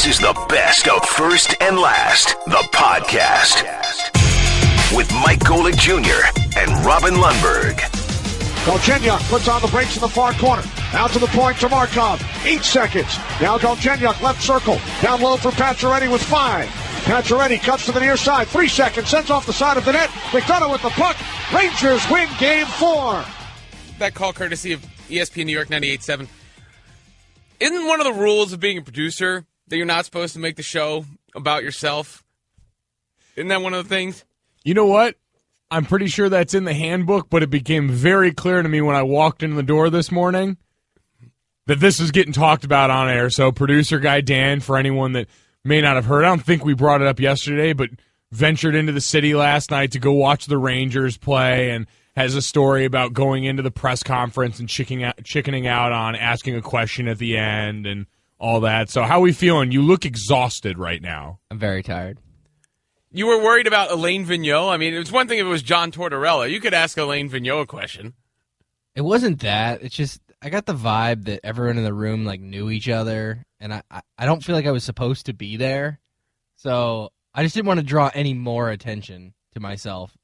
This is the best of First and Last, the podcast, with Mike Golic Jr. and Robin Lundberg. Galchenyuk puts on the brakes in the far corner. Out to the point to Markov. 8 seconds. Now Galchenyuk left circle. Down low for Pacioretty with 5. Pacioretty cuts to the near side. 3 seconds. Sends off the side of the net. McDonough with the puck. Rangers win Game 4. That call courtesy of ESPN New York 98.7. Isn't one of the rules of being a producer that you're not supposed to make the show about yourself? Isn't that one of the things? You know what? I'm pretty sure that's in the handbook, but it became very clear to me when I walked in the door this morning that this is getting talked about on air. So producer guy Dan, for anyone that may not have heard, I don't think we brought it up yesterday, but ventured into the city last night to go watch the Rangers play and has a story about going into the press conference and chickening out on asking a question at the end and all that. So how are we feeling? You look exhausted right now. I'm very tired. You were worried about Alain Vigneault? I mean, it was one thing if it was John Tortorella. You could ask Alain Vigneault a question. It wasn't that. It's just I got the vibe that everyone in the room knew each other, and I don't feel like I was supposed to be there. So I just didn't want to draw any more attention to myself,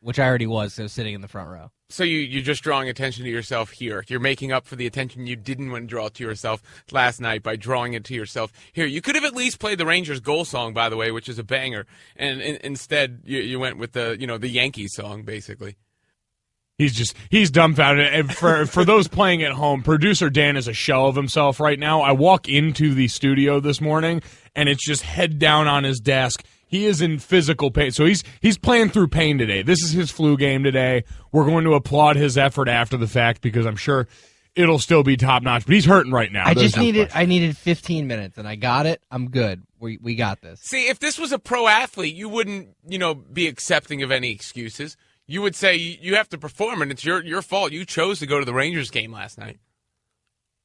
which I already was, so I was sitting in the front row. So you're just drawing attention to yourself here. You're making up for the attention you didn't want to draw to yourself last night by drawing it to yourself here. You could have at least played the Rangers goal song, by the way, which is a banger, and instead you went with the Yankees song, basically. He's dumbfounded. And for those playing at home, producer Dan is a shell of himself right now. I walk into the studio this morning, and it's just head down on his desk. He is in physical pain. So he's playing through pain today. This is his flu game today. We're going to applaud his effort after the fact because I'm sure it'll still be top-notch. But he's hurting right now. I needed 15 minutes, and I got it. I'm good. We got this. See, if this was a pro athlete, you wouldn't, be accepting of any excuses. You would say you have to perform, and it's your fault. You chose to go to the Rangers game last night.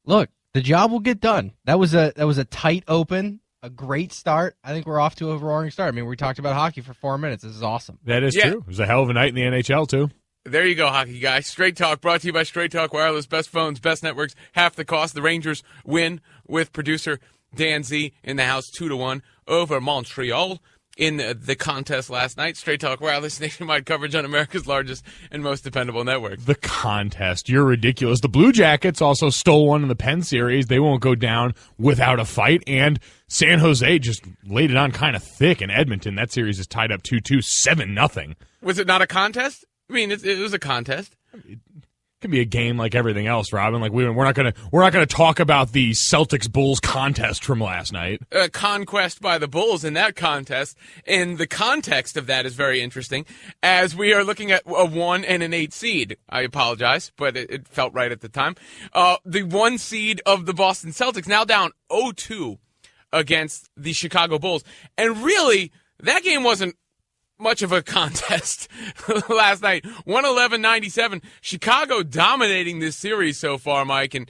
Look, the job will get done. That was a tight open. A great start. I think we're off to a roaring start. I mean, we talked about hockey for 4 minutes. This is awesome. That is true. It was a hell of a night in the NHL, too. There you go, hockey guy. Straight Talk, brought to you by Straight Talk Wireless. Best phones, best networks, half the cost. The Rangers win with producer Dan Z in the house 2-1 over Montreal in the contest last night. Straight Talk Wireless, nationwide coverage on America's largest and most dependable network. The contest. You're ridiculous. The Blue Jackets also stole one in the Penn series. They won't go down without a fight. And San Jose just laid it on kind of thick in Edmonton. That series is tied up 2-2, 7-0. Was it not a contest? I mean, it was a contest. It can be a game like everything else, Robin. Like we're not gonna talk about the Celtics Bulls contest from last night. A conquest by the Bulls in that contest, and the context of that is very interesting. As we are looking at a 1 and an 8 seed, I apologize, but it felt right at the time. The 1 seed of the Boston Celtics now down 0-2 against the Chicago Bulls, and really that game wasn't much of a contest last night. 111-97. Chicago dominating this series so far, Mike, and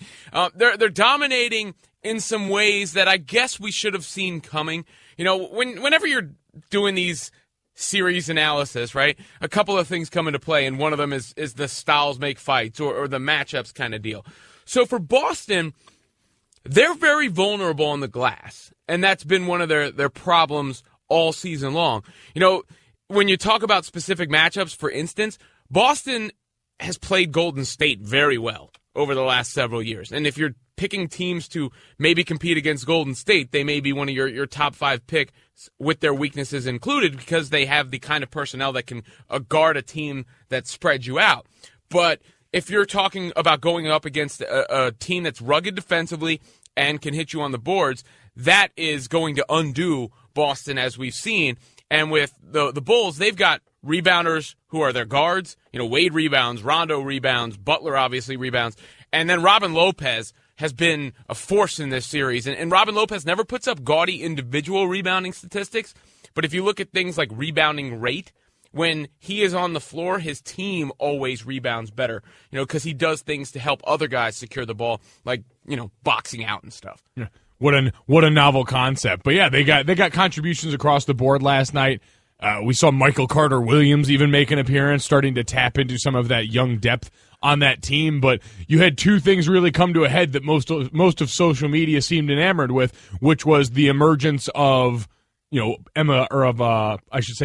they're dominating in some ways that I guess we should have seen coming. Whenever you're doing these series analysis, right, a couple of things come into play, and one of them is the styles make fights or the matchups kind of deal. So for Boston, they're very vulnerable on the glass, and that's been one of their problems all season long. When you talk about specific matchups, for instance, Boston has played Golden State very well over the last several years. And if you're picking teams to maybe compete against Golden State, they may be one of your top 5 picks with their weaknesses included because they have the kind of personnel that can guard a team that spreads you out. But if you're talking about going up against a team that's rugged defensively and can hit you on the boards, that is going to undo Boston as we've seen. And with the Bulls, they've got rebounders who are their guards. Wade rebounds, Rondo rebounds, Butler obviously rebounds. And then Robin Lopez has been a force in this series. And Robin Lopez never puts up gaudy individual rebounding statistics. But if you look at things like rebounding rate, when he is on the floor, his team always rebounds better, because he does things to help other guys secure the ball, like, boxing out and stuff. Yeah. What a novel concept. But yeah, they got contributions across the board last night. We saw Michael Carter-Williams even make an appearance, starting to tap into some of that young depth on that team. But you had two things really come to a head that most of social media seemed enamored with, which was the emergence of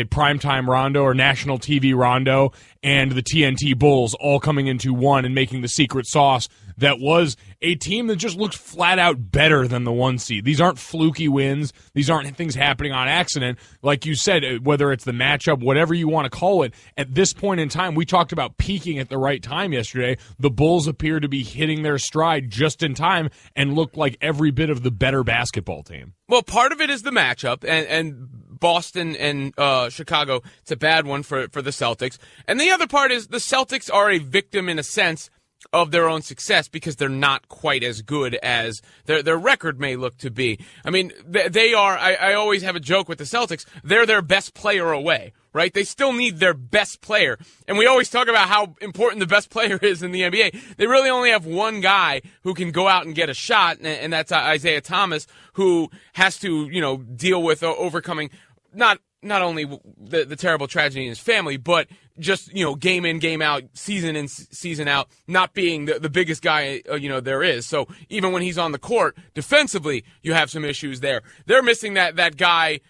primetime Rondo or national TV Rondo and the TNT Bulls all coming into one and making the secret sauce that was a team that just looked flat out better than the 1 seed. These aren't fluky wins. These aren't things happening on accident. Like you said, whether it's the matchup, whatever you want to call it, at this point in time, we talked about peaking at the right time yesterday. The Bulls appear to be hitting their stride just in time and look like every bit of the better basketball team. Well, part of it is the matchup, and Boston and Chicago, it's a bad one for the Celtics. And the other part is the Celtics are a victim in a sense of their own success because they're not quite as good as their record may look to be. I mean, they are, I always have a joke with the Celtics, they're their best player away, right? They still need their best player. And we always talk about how important the best player is in the NBA. They really only have one guy who can go out and get a shot, and that's Isaiah Thomas, who has to, deal with overcoming not only the terrible tragedy in his family, but just, game in, game out, season in, season out, not being the biggest guy, there is. So even when he's on the court, defensively, you have some issues there. They're missing that guy,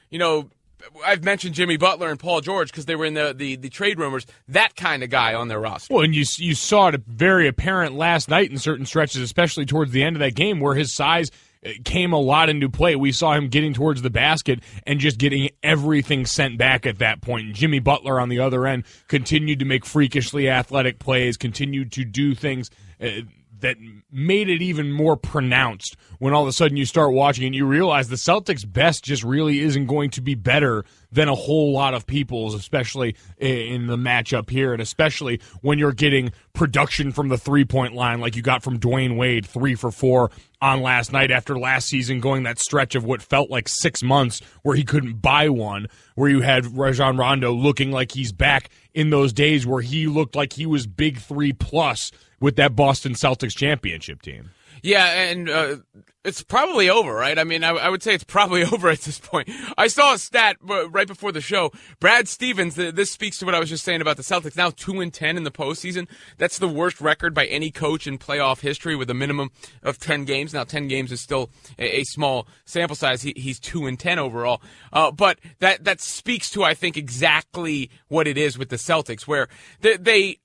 I've mentioned Jimmy Butler and Paul George because they were in the trade rumors, that kind of guy on their roster. Well, and you saw it very apparent last night in certain stretches, especially towards the end of that game, where his size came a lot into play. We saw him getting towards the basket and just getting everything sent back at that point. And Jimmy Butler on the other end continued to make freakishly athletic plays, continued to do things that made it even more pronounced when all of a sudden you start watching and you realize the Celtics' best just really isn't going to be better than a whole lot of people's, especially in the matchup here, and especially when you're getting production from the three-point line like you got from Dwayne Wade, 3 for 4 on last night after last season going that stretch of what felt like 6 months where he couldn't buy one, where you had Rajon Rondo looking like he's back in those days where he looked like he was big 3+ with that Boston Celtics championship team. Yeah, and it's probably over, right? I mean, I would say it's probably over at this point. I saw a stat right before the show. Brad Stevens, this speaks to what I was just saying about the Celtics, now 2-10 in the postseason. That's the worst record by any coach in playoff history with a minimum of 10 games. Now, 10 games is still a small sample size. He's 2-10 overall. But that speaks to, I think, exactly what it is with the Celtics, where they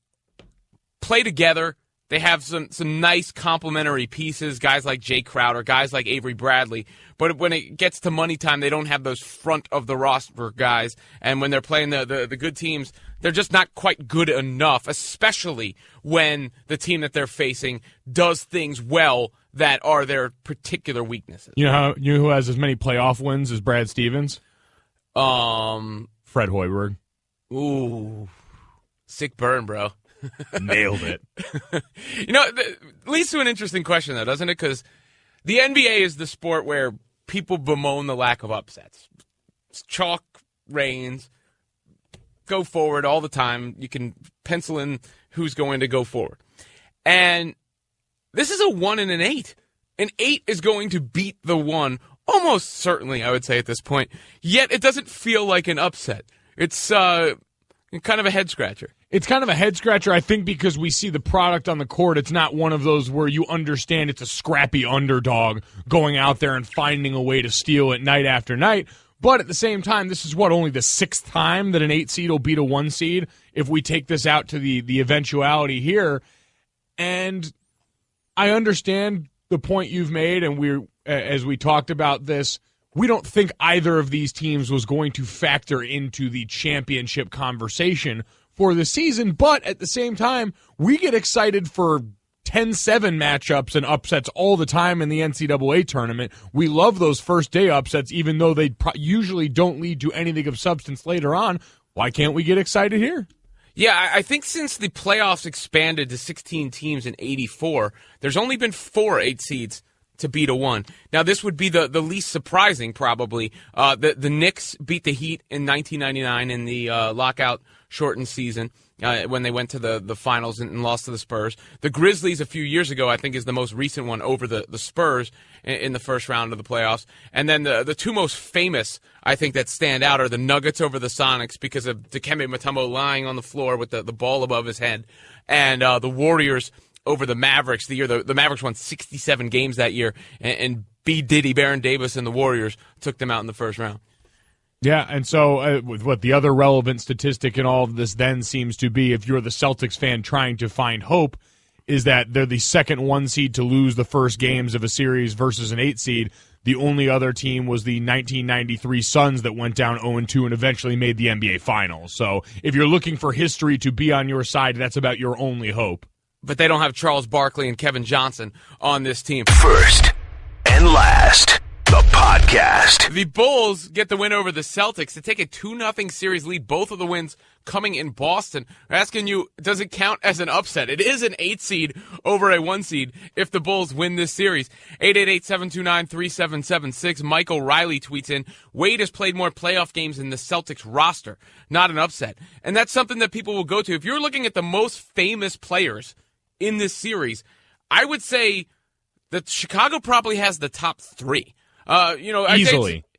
play together. They have some nice complementary pieces, guys like Jay Crowder, guys like Avery Bradley. But when it gets to money time, they don't have those front of the roster guys. And when they're playing the good teams, they're just not quite good enough, especially when the team that they're facing does things well that are their particular weaknesses. You know who has as many playoff wins as Brad Stevens? Fred Hoiberg. Ooh, sick burn, bro. Nailed it. Leads to an interesting question, though, doesn't it? Because the NBA is the sport where people bemoan the lack of upsets. It's chalk reigns, go forward all the time. You can pencil in who's going to go forward. And this is a 1 and an 8. An 8 is going to beat the 1, almost certainly, I would say, at this point. Yet it doesn't feel like an upset. It's kind of a head-scratcher. It's kind of a head-scratcher, I think, because we see the product on the court. It's not one of those where you understand it's a scrappy underdog going out there and finding a way to steal it night after night. But at the same time, this is only the 6th time that an 8 seed will beat a 1 seed if we take this out to the eventuality here. And I understand the point you've made, and as we talked about this, we don't think either of these teams was going to factor into the championship conversation for the season, but at the same time, we get excited for 10-7 matchups and upsets all the time in the NCAA tournament. We love those first-day upsets, even though they usually don't lead to anything of substance later on. Why can't we get excited here? Yeah, I think since the playoffs expanded to 16 teams in '84, there's only been 4 8 seeds to beat a 1. Now, this would be the least surprising, probably. The Knicks beat the Heat in 1999 in the lockout-shortened season when they went to the finals and lost to the Spurs. The Grizzlies a few years ago, I think, is the most recent one over the Spurs in the first round of the playoffs. And then the two most famous, I think, that stand out are the Nuggets over the Sonics because of Dikembe Mutombo lying on the floor with the ball above his head, and the Warriors over the Mavericks the year the Mavericks won 67 games that year, and B. Diddy, Baron Davis, and the Warriors took them out in the first round. Yeah, and so with what the other relevant statistic in all of this then seems to be, if you're the Celtics fan trying to find hope, is that they're the second 1 seed to lose the first games of a series versus an 8 seed. The only other team was the 1993 Suns that went down 0-2 and eventually made the NBA Finals. So if you're looking for history to be on your side, that's about your only hope. But they don't have Charles Barkley and Kevin Johnson on this team. First and last, the podcast. The Bulls get the win over the Celtics to take a 2-0 series lead, both of the wins coming in Boston. We're asking you, does it count as an upset? It is an 8 seed over a 1 seed if the Bulls win this series. 888-729-3776. Michael Riley tweets in, Wade has played more playoff games in the Celtics roster. Not an upset. And that's something that people will go to. If you're looking at the most famous players in this series, I would say that Chicago probably has the top 3.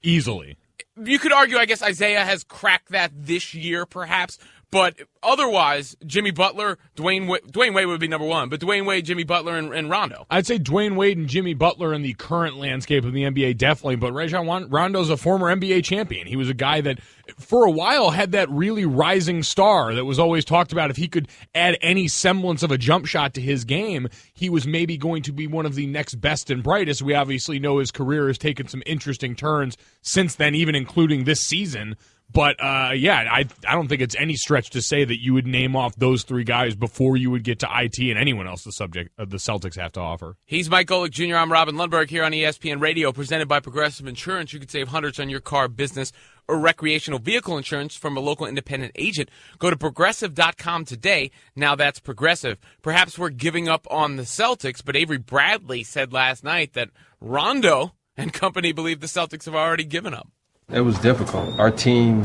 Easily. You could argue, I guess, Isaiah has cracked that this year, perhaps. But otherwise, Jimmy Butler, Dwayne Wade would be number 1. But Dwayne Wade, Jimmy Butler, and Rondo. I'd say Dwayne Wade and Jimmy Butler in the current landscape of the NBA, definitely. But Rajon Rondo's a former NBA champion. He was a guy that, for a while, had that really rising star that was always talked about. If he could add any semblance of a jump shot to his game, he was maybe going to be one of the next best and brightest. We obviously know his career has taken some interesting turns since then, even including this season. But, I don't think it's any stretch to say that you would name off those 3 guys before you would get to IT and anyone else the Celtics have to offer. He's Mike Golic Jr. I'm Robin Lundberg here on ESPN Radio, presented by Progressive Insurance. You could save hundreds on your car, business, or recreational vehicle insurance from a local independent agent. Go to Progressive.com today. Now that's Progressive. Perhaps we're giving up on the Celtics, but Avery Bradley said last night that Rondo and company believe the Celtics have already given up. It was difficult. Our team,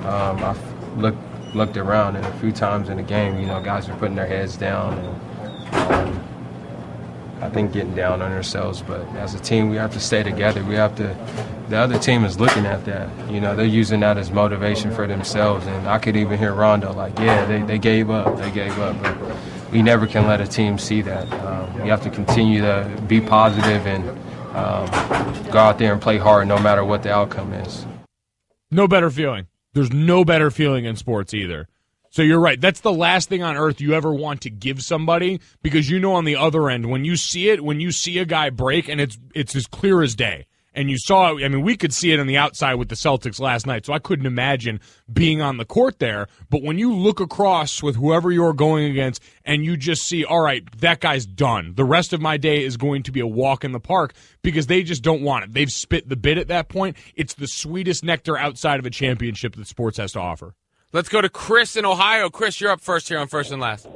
I looked around, and a few times in the game, guys were putting their heads down and I think getting down on ourselves. But as a team, we have to stay together. The other team is looking at that. They're using that as motivation for themselves. And I could even hear Rondo they gave up. They gave up. But we never can let a team see that. We have to continue to be positive and go out there and play hard no matter what the outcome is. No better feeling. There's no better feeling in sports either. So you're right. That's the last thing on earth you ever want to give somebody, because on the other end, when you see a guy break and it's as clear as day. And you saw, we could see it on the outside with the Celtics last night, so I couldn't imagine being on the court there. But when you look across with whoever you're going against and you just see, all right, that guy's done. The rest of my day is going to be a walk in the park, because they just don't want it. They've spit the bit at that point. It's the sweetest nectar outside of a championship that sports has to offer. Let's go to Chris in Ohio. Chris, you're up first here on First and Last.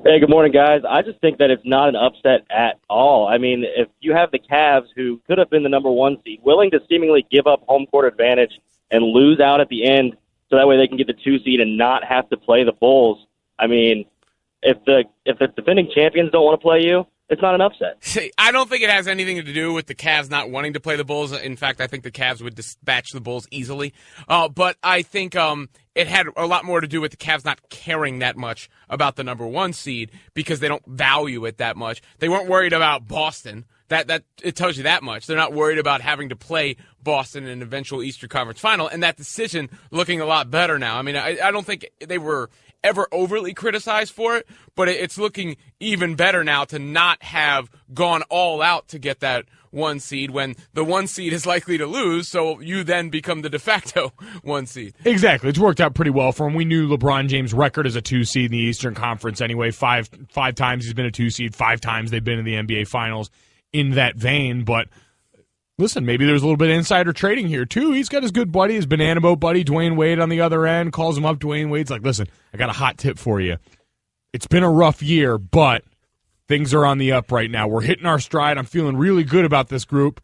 Hey, good morning, guys. I just think that it's not an upset at all. If you have the Cavs, who could have been the number 1 seed, willing to seemingly give up home court advantage and lose out at the end so that way they can get the 2 seed and not have to play the Bulls, if the defending champions don't want to play you, it's not an upset. See, I don't think it has anything to do with the Cavs not wanting to play the Bulls. In fact, I think the Cavs would dispatch the Bulls easily. But I think it had a lot more to do with the Cavs not caring that much about the number 1 seed, because they don't value it that much. They weren't worried about Boston. That it tells you that much. They're not worried about having to play Boston in an eventual Eastern Conference final, and that decision looking a lot better now. I don't think they were ever overly criticized for it, but it's looking even better now to not have gone all out to get that 1 seed when the 1 seed is likely to lose, so you then become the de facto 1 seed. Exactly. It's worked out pretty well for him. We knew LeBron James' record as a 2 seed in the Eastern Conference anyway. Five times he's been a 2 seed, 5 times they've been in the NBA Finals in that vein, but listen, maybe there's a little bit of insider trading here, too. He's got his good buddy, his banana boat buddy, Dwayne Wade, on the other end, calls him up. Dwayne Wade's like, listen, I got a hot tip for you. It's been a rough year, but things are on the up right now. We're hitting our stride. I'm feeling really good about this group,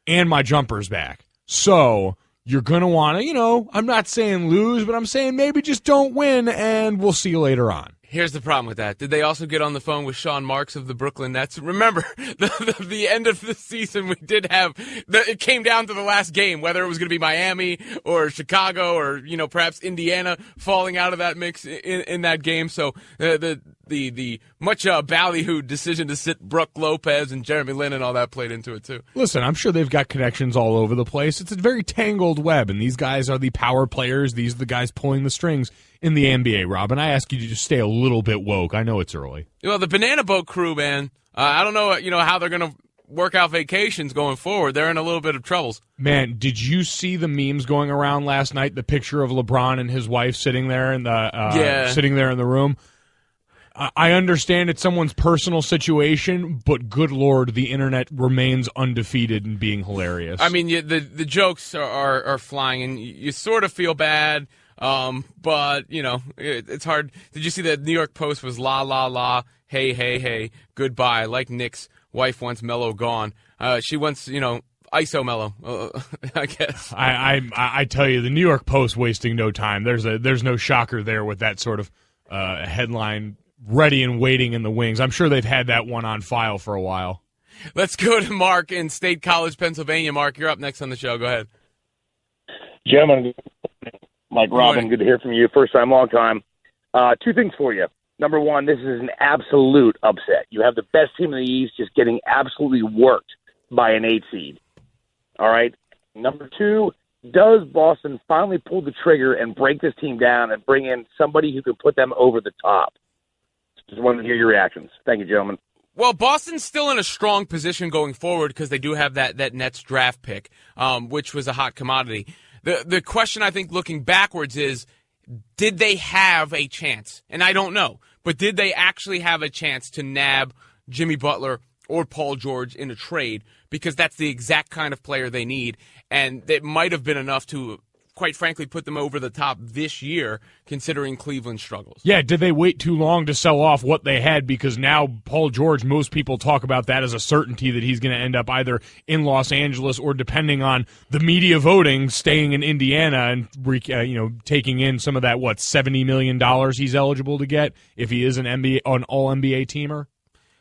and my jumper's back. So you're going to want to, I'm not saying lose, but I'm saying maybe just don't win, and we'll see you later on. Here's the problem with that. Did they also get on the phone with Sean Marks of the Brooklyn Nets? Remember, the end of the season, we did have it came down to the last game, whether it was going to be Miami or Chicago or perhaps Indiana falling out of that mix in that game. So the much ballyhooed decision to sit Brooke Lopez and Jeremy Lin and all that played into it too. Listen, I'm sure they've got connections all over the place. It's a very tangled web, and these guys are the power players. These are the guys pulling the strings in the NBA, Rob, and I ask you to just stay a little bit woke. I know it's early. Well, the Banana Boat crew, man, I don't know, how they're going to work out vacations going forward. They're in a little bit of troubles. Man, did you see the memes going around last night? The picture of LeBron and his wife sitting there in the room. I understand it's someone's personal situation, but good Lord, the internet remains undefeated in being hilarious. I mean, the jokes are flying, and you sort of feel bad. But it's hard. Did you see that New York Post was la la la, hey hey hey, goodbye? Like Nick's wife wants Mello gone. She wants ISO Mello. I guess. I tell you, the New York Post wasting no time. There's no shocker there with that sort of headline ready and waiting in the wings. I'm sure they've had that one on file for a while. Let's go to Mark in State College, Pennsylvania. Mark, you're up next on the show. Go ahead. Gentlemen, Mike Robin, good to hear from you. First time, long time. Two things for you. Number one, this is an absolute upset. You have the best team in the East just getting absolutely worked by an 8 seed. All right? Number two, does Boston finally pull the trigger and break this team down and bring in somebody who can put them over the top? Just wanted to hear your reactions. Thank you, gentlemen. Well, Boston's still in a strong position going forward because they do have that Nets draft pick, which was a hot commodity. The question, I think, looking backwards is, did they have a chance? And I don't know, but did they actually have a chance to nab Jimmy Butler or Paul George in a trade? Because that's the exact kind of player they need, and it might have been enough to, quite frankly, put them over the top this year, considering Cleveland's struggles. Yeah, did they wait too long to sell off what they had? Because now Paul George, most people talk about that as a certainty that he's going to end up either in Los Angeles or, depending on the media voting, staying in Indiana and taking in some of that $70 million he's eligible to get if he is an All NBA teamer.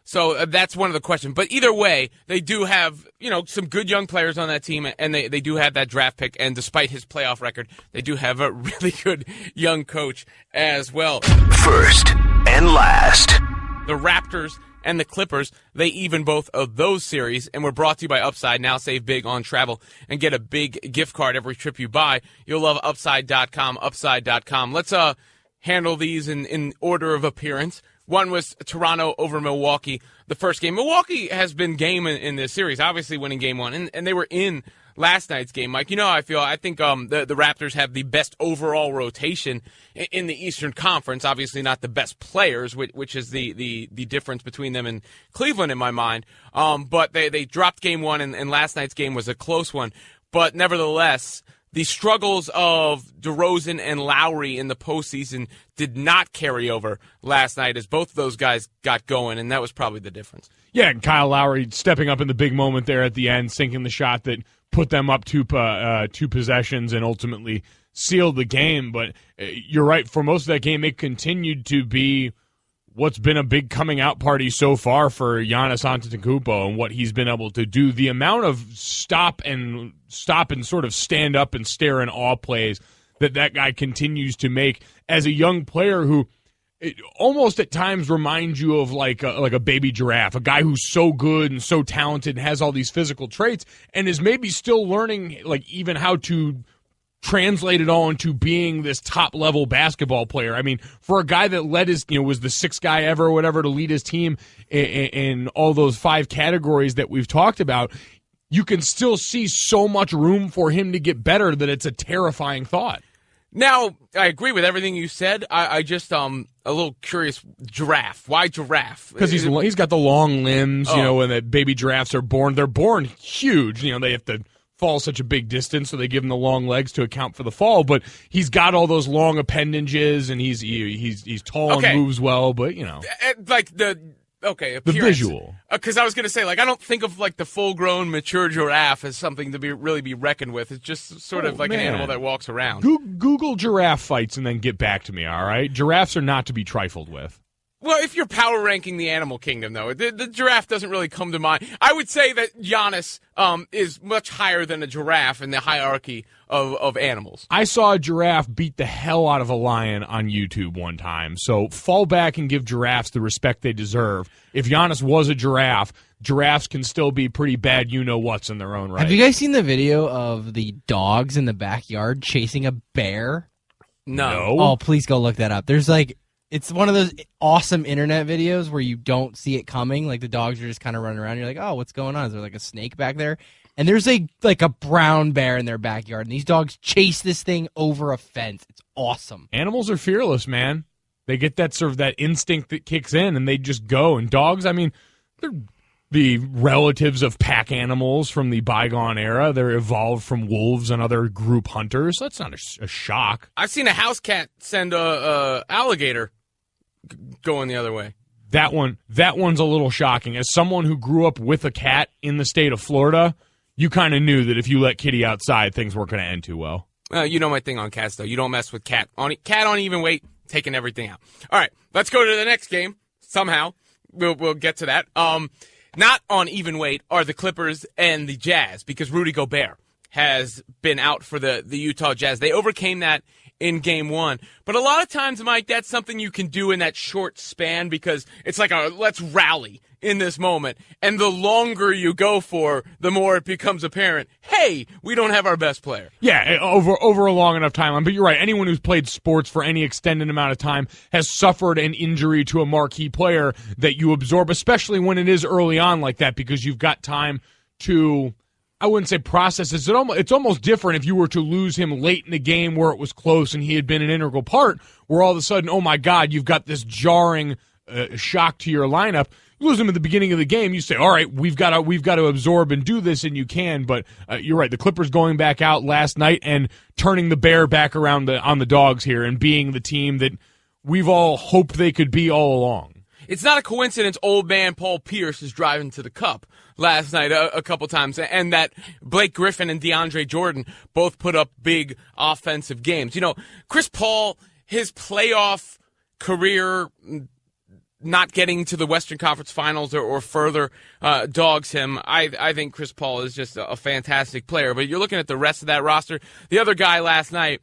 So that's one of the questions. But either way, they do have, some good young players on that team, and they do have that draft pick. And despite his playoff record, they do have a really good young coach as well. First and last. The Raptors and the Clippers, they even both of those series, and we're brought to you by Upside. Now save big on travel and get a big gift card every trip you buy. You'll love Upside.com, Upside.com. Let's handle these in order of appearance. One was Toronto over Milwaukee, the first game. Milwaukee has been game in this series, obviously winning game one, and they were in last night's game. Mike, I think the Raptors have the best overall rotation in the Eastern Conference, obviously not the best players, which is the difference between them and Cleveland in my mind. But they dropped game one, and last night's game was a close one. But nevertheless, the struggles of DeRozan and Lowry in the postseason did not carry over last night as both of those guys got going, and that was probably the difference. Yeah, and Kyle Lowry stepping up in the big moment there at the end, sinking the shot that put them up two possessions and ultimately sealed the game. But you're right, for most of that game, it continued to be what's been a big coming out party so far for Giannis Antetokounmpo and what he's been able to do. The amount of stop and sort of stand up and stare in awe plays that guy continues to make as a young player who almost at times reminds you of like a baby giraffe, a guy who's so good and so talented and has all these physical traits and is maybe still learning like even how to translate it all into being this top-level basketball player. I mean, for a guy that led his, was the sixth guy ever or whatever to lead his team in all those 5 categories that we've talked about, you can still see so much room for him to get better that it's a terrifying thought. Now, I agree with everything you said. I just a little curious. Giraffe. Why giraffe? Because he's got the long limbs, and the baby giraffes are born. They're born huge. They have to fall such a big distance, so they give him the long legs to account for the fall. But he's got all those long appendages, and he's tall and moves well. But like Okay, the appearance. visual. Because I was going to say, like, I don't think of like the full-grown, mature giraffe as something to really be reckoned with. It's just sort of like an animal that walks around. Google giraffe fights and then get back to me, all right? Giraffes are not to be trifled with. Well, if you're power ranking the animal kingdom, though, the giraffe doesn't really come to mind. I would say that Giannis is much higher than a giraffe in the hierarchy of animals. I saw a giraffe beat the hell out of a lion on YouTube one time, so fall back and give giraffes the respect they deserve. If Giannis was a giraffe, giraffes can still be pretty bad you-know-whats in their own right. Have you guys seen the video of the dogs in the backyard chasing a bear? No. Oh, please go look that up. There's like... It's one of those awesome internet videos where you don't see it coming. Like the dogs are just kind of running around. You're like, oh, what's going on? Is there like a snake back there? And there's a brown bear in their backyard. And these dogs chase this thing over a fence. It's awesome. Animals are fearless, man. They get that sort of that instinct that kicks in and they just go. And dogs, I mean, they're the relatives of pack animals from the bygone era. They're evolved from wolves and other group hunters. That's not a shock. I've seen a house cat send a alligator going the other way. That one's a little shocking. As someone who grew up with a cat in the state of Florida, you kind of knew that if you let Kitty outside, things weren't going to end too well. You know my thing on cats, though. You don't mess with cat on even weight, taking everything out. All right, let's go to the next game. Somehow we'll get to that. Not on even weight are the Clippers and the Jazz because Rudy Gobert has been out for the Utah Jazz. They overcame that in game one. But a lot of times, Mike, that's something you can do in that short span because it's like let's rally in this moment. And the longer you go for, the more it becomes apparent, hey, we don't have our best player. Yeah, over a long enough timeline. But you're right. Anyone who's played sports for any extended amount of time has suffered an injury to a marquee player that you absorb, especially when it is early on like that because you've got time to... I wouldn't say process. It's almost different if you were to lose him late in the game where it was close and he had been an integral part, where all of a sudden, oh my God, you've got this jarring shock to your lineup. You lose him at the beginning of the game, you say, all right, we've got to absorb and do this, and you can. But you're right, the Clippers going back out last night and turning the bear back around on the dogs here and being the team that we've all hoped they could be all along. It's not a coincidence old man Paul Pierce is driving to the Cup last night a couple times, and that Blake Griffin and DeAndre Jordan both put up big offensive games. You know, Chris Paul, his playoff career not getting to the Western Conference Finals or further dogs him. I think Chris Paul is just a fantastic player, but you're looking at the rest of that roster. The other guy last night,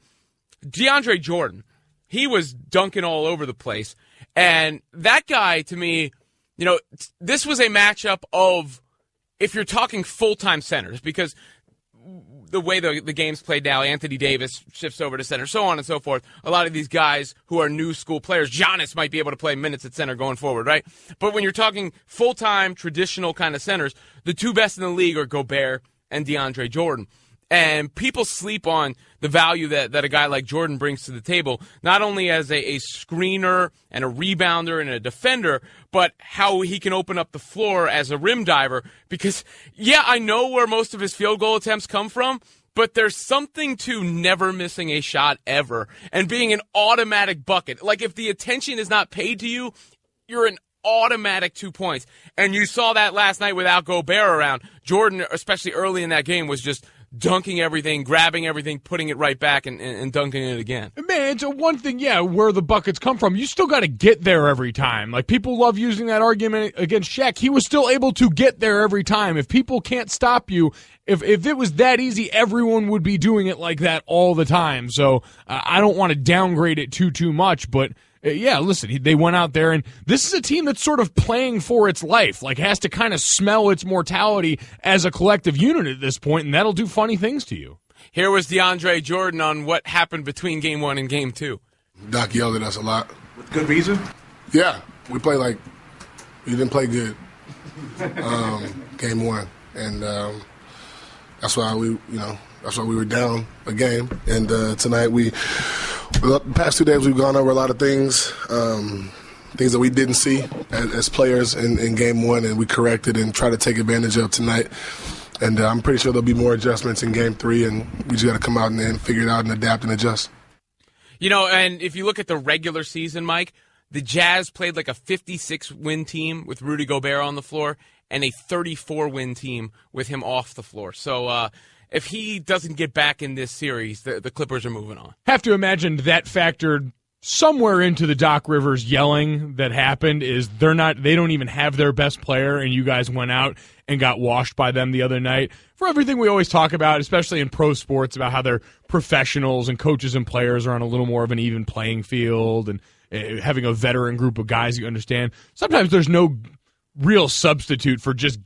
DeAndre Jordan, he was dunking all over the place. And that guy, to me, you know, this was a matchup of, if you're talking full-time centers, because the way the game's played now, Anthony Davis shifts over to center, so on and so forth. A lot of these guys who are new school players, Giannis might be able to play minutes at center going forward, right? But when you're talking full-time, traditional kind of centers, the two best in the league are Gobert and DeAndre Jordan. And people sleep on the value that a guy like Jordan brings to the table, not only as a screener and a rebounder and a defender, but how he can open up the floor as a rim diver. Because, yeah, I know where most of his field goal attempts come from, but there's something to never missing a shot ever and being an automatic bucket. Like, if the attention is not paid to you, you're an automatic 2 points. And you saw that last night without Gobert around. Jordan, especially early in that game, was just dunking everything, grabbing everything, putting it right back, and dunking it again. Man, it's one thing, yeah, where the buckets come from. You still got to get there every time. Like, people love using that argument against Shaq. He was still able to get there every time. If people can't stop you, if it was that easy, everyone would be doing it like that all the time. So I don't want to downgrade it too much, but yeah, listen, they went out there, and this is a team that's sort of playing for its life, like has to kind of smell its mortality as a collective unit at this point, and that'll do funny things to you. Here was DeAndre Jordan on what happened between Game 1 and Game 2. Doc yelled at us a lot. With good reason? Yeah, we didn't play good Game 1, and that's why we were down a game, and tonight the past 2 days we've gone over a lot of things that we didn't see as players in Game 1, and we corrected and tried to take advantage of tonight. And I'm pretty sure there'll be more adjustments in Game 3, and we just got to come out and figure it out and adapt and adjust. You know, and if you look at the regular season, Mike, The Jazz played like a 56-win team with Rudy Gobert on the floor and a 34-win team with him off the floor. So if he doesn't get back in this series, the Clippers are moving on. Have to imagine that factored somewhere into the Doc Rivers yelling that happened is they don't even have their best player, and you guys went out and got washed by them the other night. For everything we always talk about, especially in pro sports, about how they're professionals and coaches and players are on a little more of an even playing field and having a veteran group of guys you understand. Sometimes there's no real substitute for just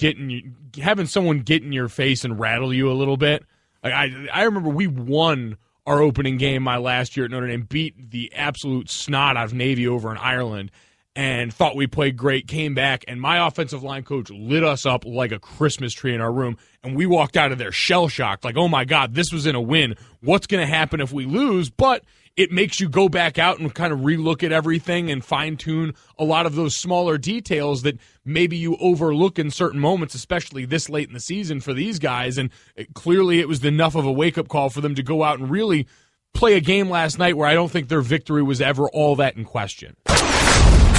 having someone get in your face and rattle you a little bit. Like I remember we won our opening game my last year at Notre Dame, beat the absolute snot out of Navy over in Ireland, and thought we played great, came back, and my offensive line coach lit us up like a Christmas tree in our room, and we walked out of there shell-shocked, like, oh my God, this was in a win. What's going to happen if we lose? But it makes you go back out and kind of relook at everything and fine-tune a lot of those smaller details that maybe you overlook in certain moments, especially this late in the season for these guys. And clearly it was enough of a wake-up call for them to go out and really play a game last night where I don't think their victory was ever all that in question.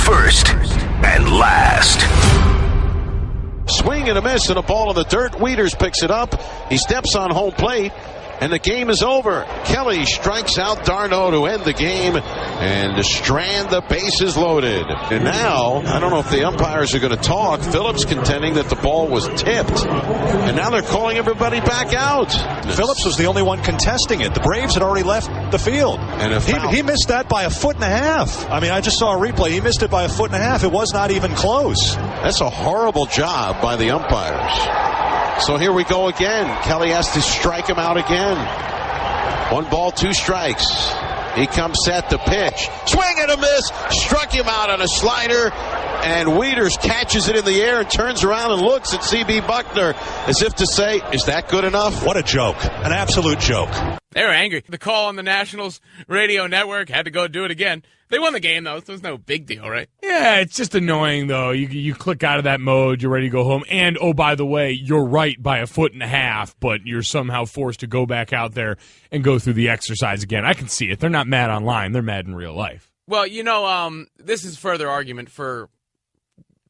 First and last. Swing and a miss and a ball in the dirt. Wieters picks it up. He steps on home plate. And the game is over. Kelly strikes out Darno to end the game. And Strand, the base is loaded. And now, I don't know if the umpires are going to talk. Phillips contending that the ball was tipped. And now they're calling everybody back out. Phillips was the only one contesting it. The Braves had already left the field. And he missed that by 1.5 feet. I mean, I just saw a replay. He missed it by 1.5 feet. It was not even close. That's a horrible job by the umpires. So here we go again. Kelly has to strike him out again. 1 ball, 2 strikes. He comes set to pitch. Swing and a miss. Struck him out on a slider. And Wieters catches it in the air and turns around and looks at C.B. Buckner as if to say, is that good enough? What a joke. An absolute joke. They were angry. The call on the Nationals radio network had to go do it again. They won the game, though, so it was no big deal, right? Yeah, it's just annoying, though. You click out of that mode, you're ready to go home. And, oh, by the way, you're right by 1.5 feet, but you're somehow forced to go back out there and go through the exercise again. I can see it. They're not mad online. They're mad in real life. Well, this is further argument for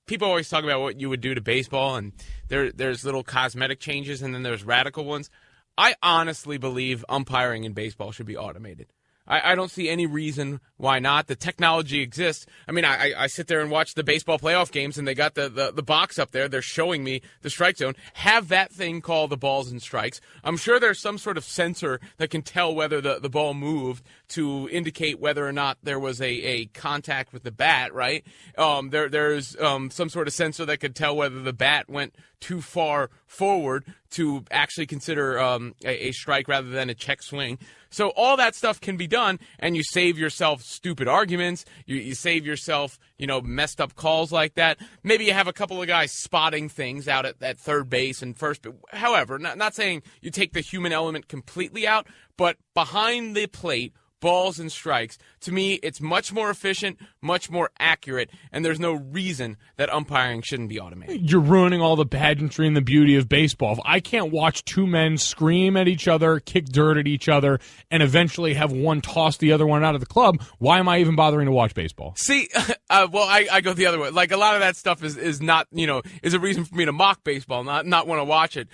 people always talk about what you would do to baseball, and there's little cosmetic changes, and then there's radical ones. I honestly believe umpiring in baseball should be automated. I don't see any reason why not. The technology exists. I mean, I sit there and watch the baseball playoff games, and they got the box up there. They're showing me the strike zone. Have that thing call the balls and strikes. I'm sure there's some sort of sensor that can tell whether the ball moved to indicate whether or not there was a contact with the bat, right? There's some sort of sensor that could tell whether the bat went too far forward to actually consider a strike rather than a check swing. So all that stuff can be done, and you save yourself stupid arguments. You save yourself, messed up calls like that. Maybe you have a couple of guys spotting things out at third base and first. However, not saying you take the human element completely out, but behind the plate, balls and strikes, to me, it's much more efficient, much more accurate, and there's no reason that umpiring shouldn't be automated. You're ruining all the pageantry and the beauty of baseball. If I can't watch 2 men scream at each other, kick dirt at each other, and eventually have one toss the other one out of the club, why am I even bothering to watch baseball? See, I go the other way. Like, a lot of that stuff is not, is a reason for me to mock baseball, not want to watch it.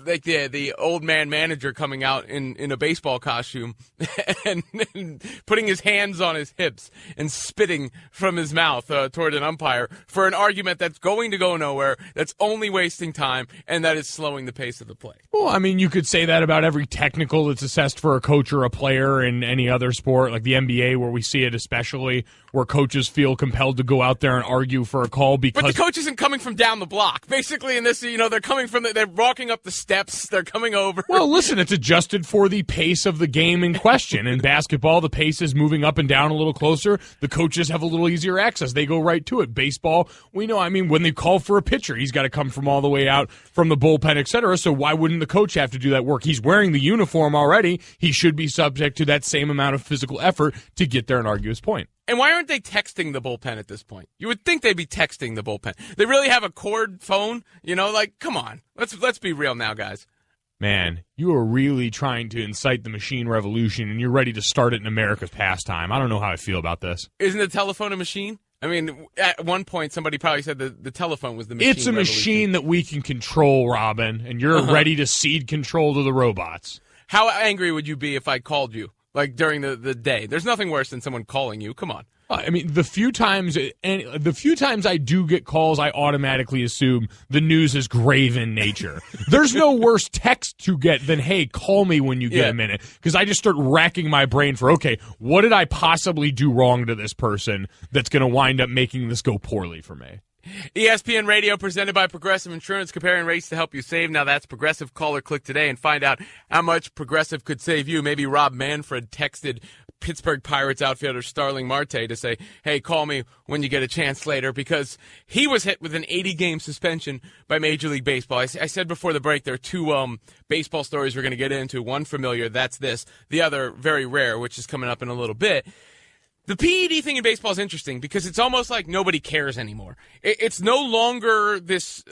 Like the old man manager coming out in a baseball costume and putting his hands on his hips and spitting from his mouth toward an umpire for an argument that's going to go nowhere, that's only wasting time, and that is slowing the pace of the play. Well, I mean, you could say that about every technical that's assessed for a coach or a player in any other sport, like the NBA, where we see it especially, where coaches feel compelled to go out there and argue for a call because... But the coach isn't coming from down the block. Basically, in this, they're coming from... They're walking up the steps. They're coming over. Well, listen, it's adjusted for the pace of the game in question. In basketball, the pace is moving up and down a little closer. The coaches have a little easier access. They go right to it. Baseball, we know, when they call for a pitcher, he's got to come from all the way out from the bullpen, et cetera. So why wouldn't the coach have to do that work? He's wearing the uniform already. He should be subject to that same amount of physical effort to get there and argue his point. And why aren't they texting the bullpen at this point? You would think they'd be texting the bullpen. They really have a cord phone? Come on. Let's be real now, guys. Man, you are really trying to incite the machine revolution, and you're ready to start it in America's pastime. I don't know how I feel about this. Isn't the telephone a machine? I mean, at one point, somebody probably said the telephone was the machine. It's a machine that we can control, Robin, and you're ready to cede control to the robots. How angry would you be if I called you, like during the day? There's nothing worse than someone calling you. Come on. I mean, the few times I do get calls, I automatically assume the news is grave in nature. There's no worse text to get than, hey, call me when you get a minute. Because I just start racking my brain for, okay, what did I possibly do wrong to this person that's going to wind up making this go poorly for me? ESPN Radio presented by Progressive Insurance, comparing rates to help you save. Now that's Progressive. Call or click today and find out how much Progressive could save you. Maybe Rob Manfred texted Pittsburgh Pirates outfielder Starling Marte to say, hey, call me when you get a chance later, because he was hit with an 80-game suspension by Major League Baseball. I said before the break there are two baseball stories we're going to get into. One familiar, that's this. The other very rare, which is coming up in a little bit. The PED thing in baseball is interesting because it's almost like nobody cares anymore. It's no longer this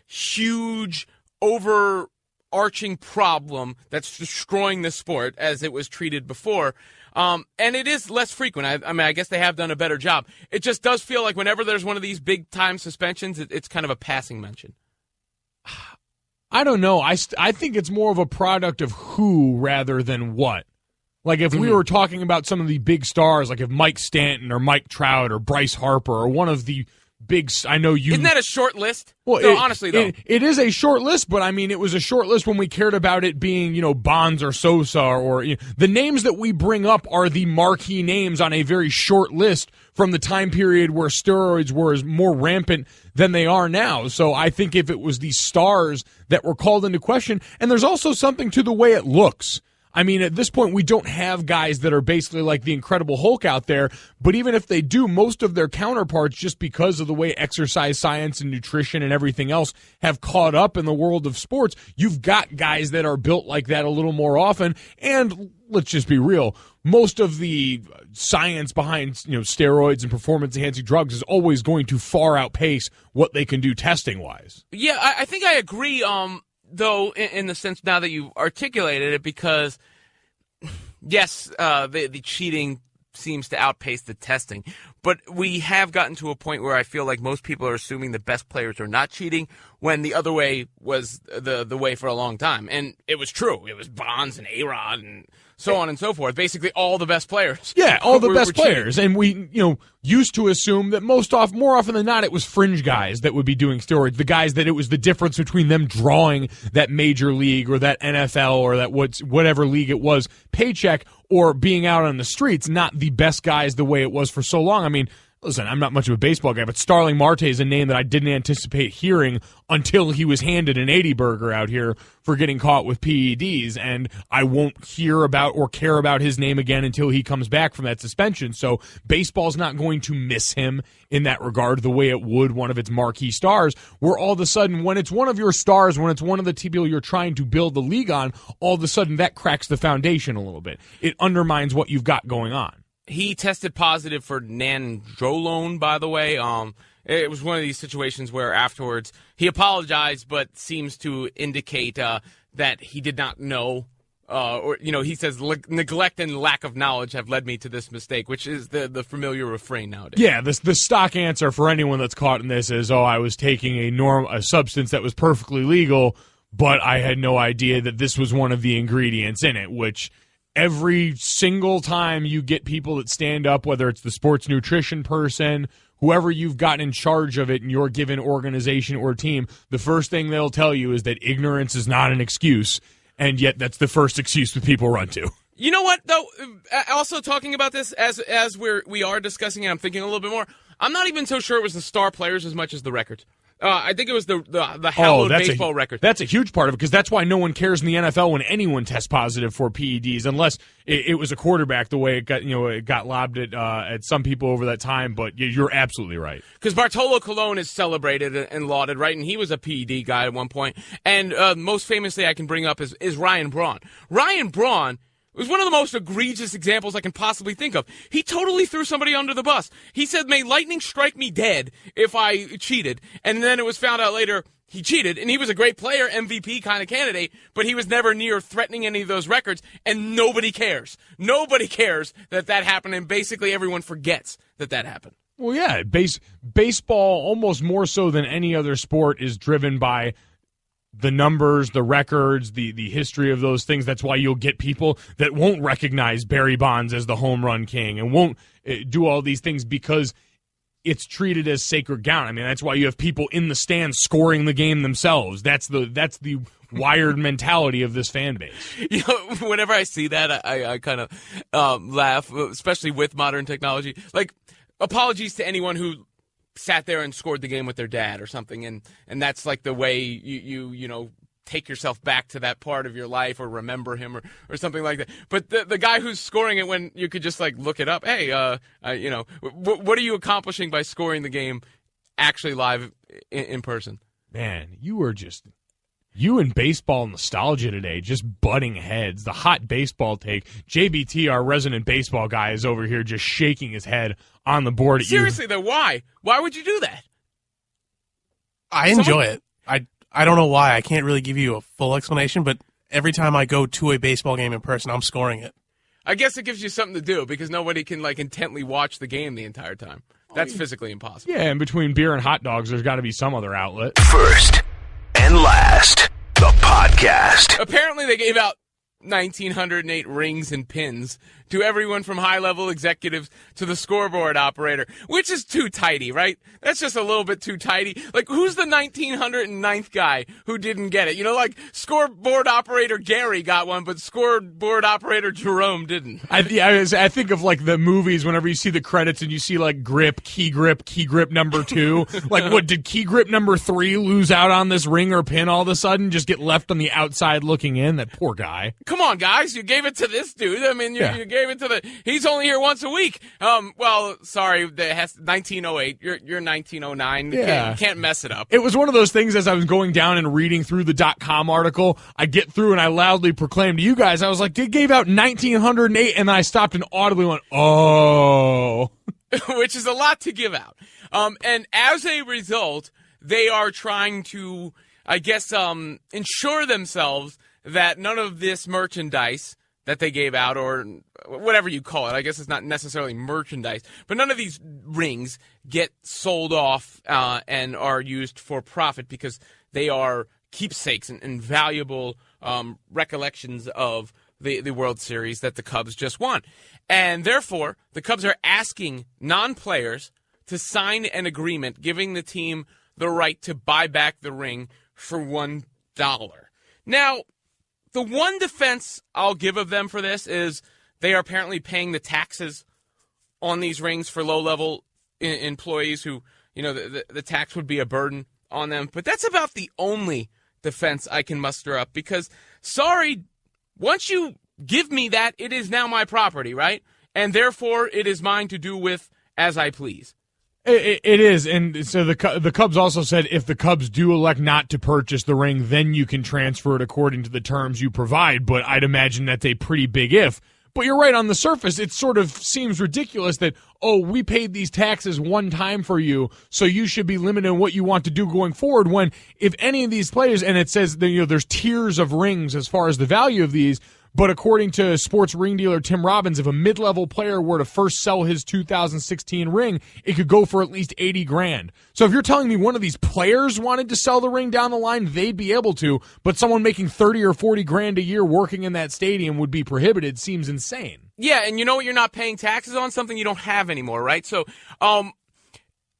huge, overarching problem that's destroying the sport as it was treated before. And it is less frequent. I mean, I guess they have done a better job. It just does feel like whenever there's one of these big-time suspensions, it's kind of a passing mention. I don't know. I think it's more of a product of who rather than what. Like if we were talking about some of the big stars, like if Mike Stanton or Mike Trout or Bryce Harper or one of the big, I know you. Isn't that a short list? Well, no, honestly, though. It is a short list, but I mean, it was a short list when we cared about it being, Bonds or Sosa or the names that we bring up are the marquee names on a very short list from the time period where steroids were more rampant than they are now. So I think if it was the stars that were called into question, and there's also something to the way it looks. I mean, at this point, we don't have guys that are basically like the Incredible Hulk out there, but even if they do, most of their counterparts, just because of the way exercise science and nutrition and everything else have caught up in the world of sports, you've got guys that are built like that a little more often. And let's just be real, most of the science behind steroids and performance-enhancing drugs is always going to far outpace what they can do testing-wise. Yeah, I think I agree, though, in the sense now that you've articulated it, because, yes, the cheating seems to outpace the testing. But we have gotten to a point where I feel like most people are assuming the best players are not cheating, when the other way was the way for a long time. And it was true. It was Bonds and A-Rod and so on and so forth. Basically all the best players. Yeah, all the best players. And we, used to assume that more often than not, it was fringe guys that would be doing steroids. The guys that it was the difference between them drawing that major league or that NFL or that whatever league it was paycheck or being out on the streets, not the best guys the way it was for so long. I mean, listen, I'm not much of a baseball guy, but Starling Marte is a name that I didn't anticipate hearing until he was handed an 80 burger out here for getting caught with PEDs, and I won't hear about or care about his name again until he comes back from that suspension. So baseball's not going to miss him in that regard the way it would one of its marquee stars, where all of a sudden when it's one of your stars, when it's one of the people you're trying to build the league on, all of a sudden that cracks the foundation a little bit. It undermines what you've got going on. He tested positive for nandrolone, by the way. It was one of these situations where afterwards he apologized, but seems to indicate that he did not know. He says neglect and lack of knowledge have led me to this mistake, which is the familiar refrain nowadays. Yeah, the stock answer for anyone that's caught in this is, I was taking a substance that was perfectly legal, but I had no idea that this was one of the ingredients in it, which every single time you get people that stand up, whether it's the sports nutrition person, whoever you've got in charge of it in your given organization or team, the first thing they'll tell you is that ignorance is not an excuse, and yet that's the first excuse that people run to. You know what, though? Also talking about this as we are discussing it, I'm thinking a little bit more. I'm not even so sure it was the star players as much as the records. I think it was the hallowed baseball record. That's a huge part of it, because that's why no one cares in the NFL when anyone tests positive for PEDs, unless it was a quarterback, the way it got lobbed at some people over that time. But you're absolutely right. Because Bartolo Colon is celebrated and lauded, right? And he was a PED guy at one point. And most famously I can bring up is Ryan Braun. Ryan Braun It was one of the most egregious examples I can possibly think of. He totally threw somebody under the bus. He said, "May lightning strike me dead if I cheated." And then it was found out later he cheated, and he was a great player, MVP kind of candidate, but he was never near threatening any of those records, and nobody cares. Nobody cares that happened, and basically everyone forgets that happened. Well, yeah, baseball, almost more so than any other sport, is driven by the numbers, the records, the history of those things. That's why you'll get people that won't recognize Barry Bonds as the home run king and won't do all these things because it's treated as sacred ground. I mean, that's why you have people in the stands scoring the game themselves. That's the wired mentality of this fan base. You know, whenever I see that, I kind of laugh, especially with modern technology. Like, apologies to anyone who sat there and scored the game with their dad or something, and that's like the way you know, take yourself back to that part of your life or remember him or something like that. But the guy who's scoring it when you could just like look it up, hey, you know, what are you accomplishing by scoring the game actually live in person? Man, you and baseball nostalgia today, just butting heads. The hot baseball take. JBT, our resident baseball guy, is over here just shaking his head on the board at you. Seriously, though, why? Why would you do that? I enjoy it. I don't know why. I can't really give you a full explanation, but every time I go to a baseball game in person, I'm scoring it. I guess it gives you something to do because nobody can like intently watch the game the entire time. That's physically impossible. Yeah, and between beer and hot dogs, there's got to be some other outlet. First and last, the podcast. Apparently, they gave out 1,908 rings and pins to everyone from high-level executives to the scoreboard operator, which is too tidy, right? That's just a little bit too tidy. Like, who's the 1,909th guy who didn't get it? You know, like, scoreboard operator Gary got one, but scoreboard operator Jerome didn't. I think of, like, the movies whenever you see the credits and you see, like, key grip number 2. Like, what, did key grip number 3 lose out on this ring or pin all of a sudden? Just get left on the outside looking in? That poor guy. Come on, guys, you gave it to this dude. I mean, you gave it to he's only here once a week. Well, sorry, 1908. You're 1909. Yeah. You can't mess it up. It was one of those things as I was going down and reading through the .com article, I get through and I loudly proclaimed to you guys, I was like, they gave out 1,908, and then I stopped and audibly went, oh. Which is a lot to give out. And as a result, they are trying to, I guess, ensure themselves that none of this merchandise that they gave out, or whatever you call it, I guess it's not necessarily merchandise, but none of these rings get sold off and are used for profit because they are keepsakes and valuable recollections of the World Series that the Cubs just won. And therefore, the Cubs are asking non-players to sign an agreement giving the team the right to buy back the ring for $1. Now, the one defense I'll give of them for this is they are apparently paying the taxes on these rings for low-level employees who, you know, the tax would be a burden on them. But that's about the only defense I can muster up because, sorry, once you give me that, it is now my property, right? And therefore, it is mine to do with as I please. It is, and so the Cubs also said if the Cubs do elect not to purchase the ring, then you can transfer it according to the terms you provide, but I'd imagine that's a pretty big if. But you're right, on the surface, it sort of seems ridiculous that, oh, we paid these taxes one time for you, so you should be limited in what you want to do going forward, when if any of these players, and it says that, you know, there's tiers of rings as far as the value of these, but according to sports ring dealer Tim Robbins, if a mid-level player were to first sell his 2016 ring, it could go for at least $80,000. So if you're telling me one of these players wanted to sell the ring down the line, they'd be able to, but someone making $30,000 or $40,000 a year working in that stadium would be prohibited, seems insane. Yeah, and you know what you're not paying taxes on? Something you don't have anymore, right? So,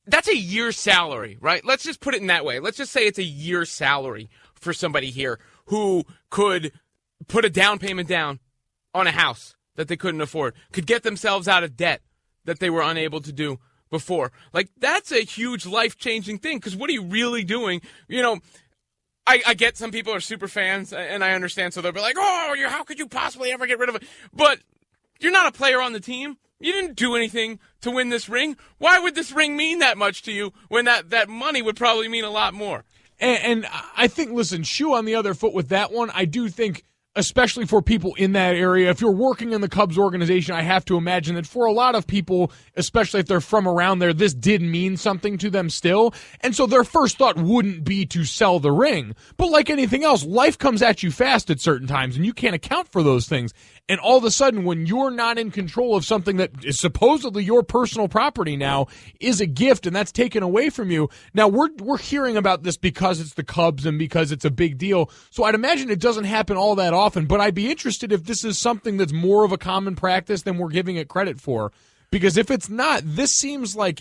that's a year's salary, right? Let's just put it in that way. Let's just say it's a year's salary for somebody here who could put a down payment down on a house that they couldn't afford, could get themselves out of debt that they were unable to do before. Like, that's a huge life-changing thing, because what are you really doing? You know, I get some people are super fans, and I understand, so they'll be like, oh, how could you possibly ever get rid of it? But you're not a player on the team. You didn't do anything to win this ring. Why would this ring mean that much to you when that money would probably mean a lot more? And I think, listen, shoe on the other foot with that one, I do think especially for people in that area. If you're working in the Cubs organization, I have to imagine that for a lot of people, especially if they're from around there, this did mean something to them still. And so their first thought wouldn't be to sell the ring. But like anything else, life comes at you fast at certain times, and you can't account for those things. And all of a sudden, when you're not in control of something that is supposedly your personal property now, is a gift, and that's taken away from you. Now, we're hearing about this because it's the Cubs and because it's a big deal. So I'd imagine it doesn't happen all that often, but I'd be interested if this is something that's more of a common practice than we're giving it credit for. Because if it's not, this seems like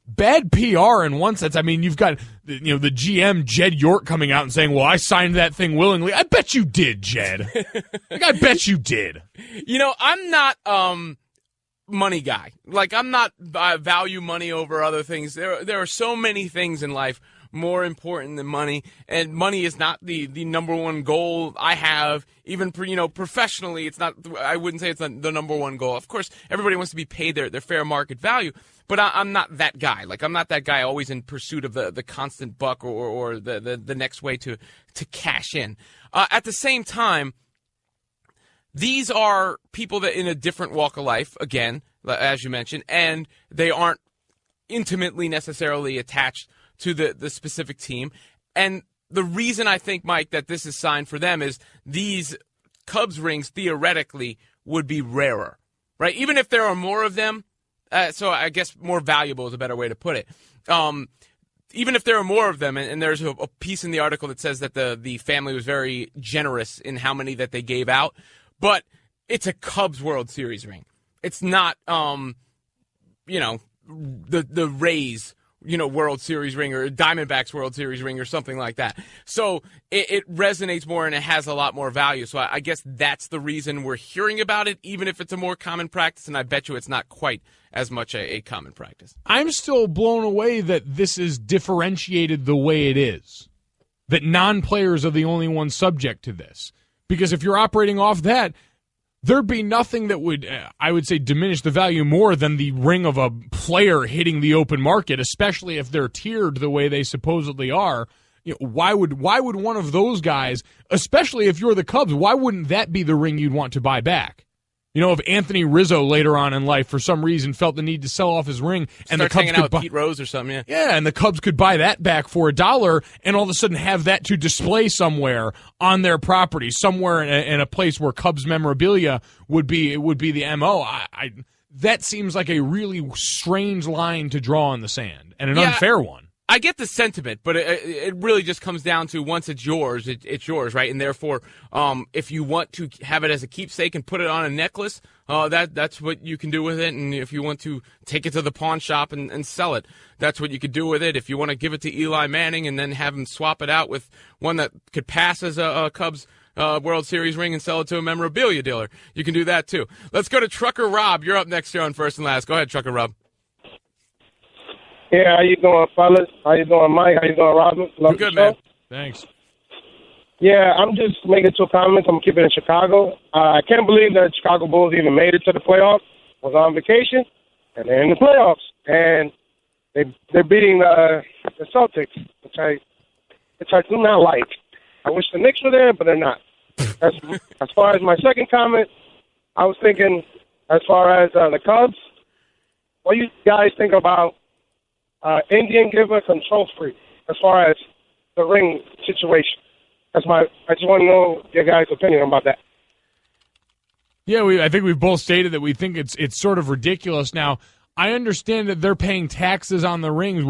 bad PR in one sense. I mean, you've got the GM Jed York coming out and saying, "Well, I signed that thing willingly." I bet you did, Jed. I bet you did. I'm not money guy. Like, I'm not value money over other things. There are so many things in life more important than money, and money is not the number one goal I have. Even professionally, it's not. I wouldn't say it's the number one goal. Of course, everybody wants to be paid their fair market value, but I'm not that guy. Like, I'm not that guy always in pursuit of the constant buck or the next way to cash in. At the same time, these are people that in a different walk of life, again, as you mentioned, and they aren't intimately necessarily attached to the specific team. And the reason I think, Mike, that this is signed for them is these Cubs rings theoretically would be rarer, right? Even if there are more of them, so I guess more valuable is a better way to put it. Even if there are more of them, and there's a piece in the article that says that the family was very generous in how many that they gave out, but it's a Cubs World Series ring. It's not, the Rays, World Series ring or Diamondbacks World Series ring or something like that. So it resonates more and it has a lot more value. So I guess that's the reason we're hearing about it, even if it's a more common practice, and I bet you it's not quite as much a common practice. I'm still blown away that this is differentiated the way it is, that non-players are the only ones subject to this. Because if you're operating off that, there'd be nothing that would, I would say, diminish the value more than the ring of a player hitting the open market, especially if they're tiered the way they supposedly are. Why would one of those guys, especially if you're the Cubs, why wouldn't that be the ring you'd want to buy back? If Anthony Rizzo later on in life for some reason felt the need to sell off his ring and the Cubs hanging out with Pete Rose or something, yeah, and the Cubs could buy that back for $1 and all of a sudden have that to display somewhere on their property, somewhere in a place where Cubs memorabilia would be the MO. That seems like a really strange line to draw in the sand and an unfair one. I get the sentiment, but it really just comes down to once it's yours, it's yours, right? And therefore, if you want to have it as a keepsake and put it on a necklace, that's what you can do with it. And if you want to take it to the pawn shop and sell it, that's what you could do with it. If you want to give it to Eli Manning and then have him swap it out with one that could pass as a Cubs World Series ring and sell it to a memorabilia dealer, you can do that too. Let's go to Trucker Rob. You're up next here on First and Last. Go ahead, Trucker Rob. Yeah, how you doing, fellas? How you doing, Mike? How you doing, Robin? Love good, the show. man. Thanks. Yeah, I'm just making two comments. I'm keeping it in Chicago. I can't believe that Chicago Bulls even made it to the playoffs. Was on vacation, and they're in the playoffs, and they're beating the Celtics, which I do not like. I wish the Knicks were there, but they're not. As far as my second comment, I was thinking, as far as the Cubs, what do you guys think about Indian giver control freak as far as the ring situation? I just want to know your guys' opinion about that. Yeah, I think we've both stated that we think it's sort of ridiculous. Now, I understand that they're paying taxes on the rings.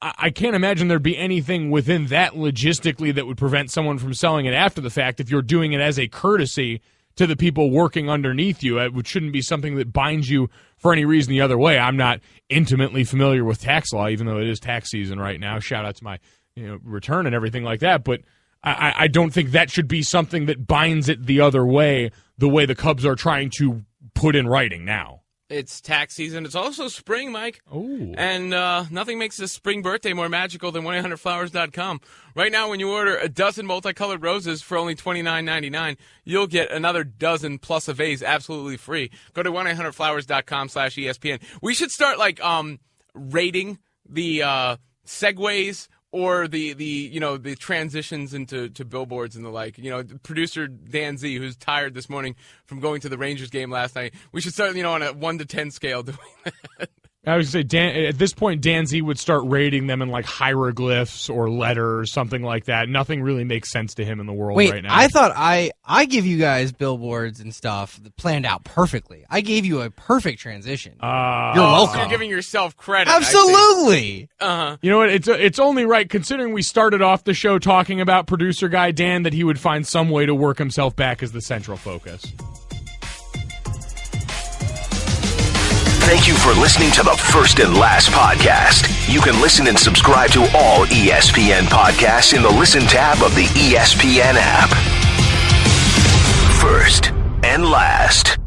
I can't imagine there'd be anything within that logistically that would prevent someone from selling it after the fact if you're doing it as a courtesy to the people working underneath you. It shouldn't be something that binds you for any reason the other way. I'm not intimately familiar with tax law, even though it is tax season right now. Shout out to my return and everything like that. But I don't think that should be something that binds it the other way, the way the Cubs are trying to put in writing now. It's tax season. It's also spring, Mike. Ooh. And nothing makes a spring birthday more magical than 1-800-Flowers.com. Right now, when you order a dozen multicolored roses for only $29.99, you'll get another dozen plus a vase absolutely free. Go to 1-800-Flowers.com/ESPN. We should start, rating the segues or the transitions into billboards and the like. Producer Dan Z, who's tired this morning from going to the Rangers game last night, we should start, on a 1 to 10 scale doing that. I was going to say, at this point, Dan Z would start rating them in like hieroglyphs or letters, something like that. Nothing really makes sense to him in the world right now. I thought I give you guys billboards and stuff planned out perfectly. I gave you a perfect transition. You're welcome. So you're giving yourself credit. Absolutely. You know what? It's only right, considering we started off the show talking about producer guy Dan, that he would find some way to work himself back as the central focus. Thank you for listening to the First and Last podcast. You can listen and subscribe to all ESPN podcasts in the Listen tab of the ESPN app. First and Last.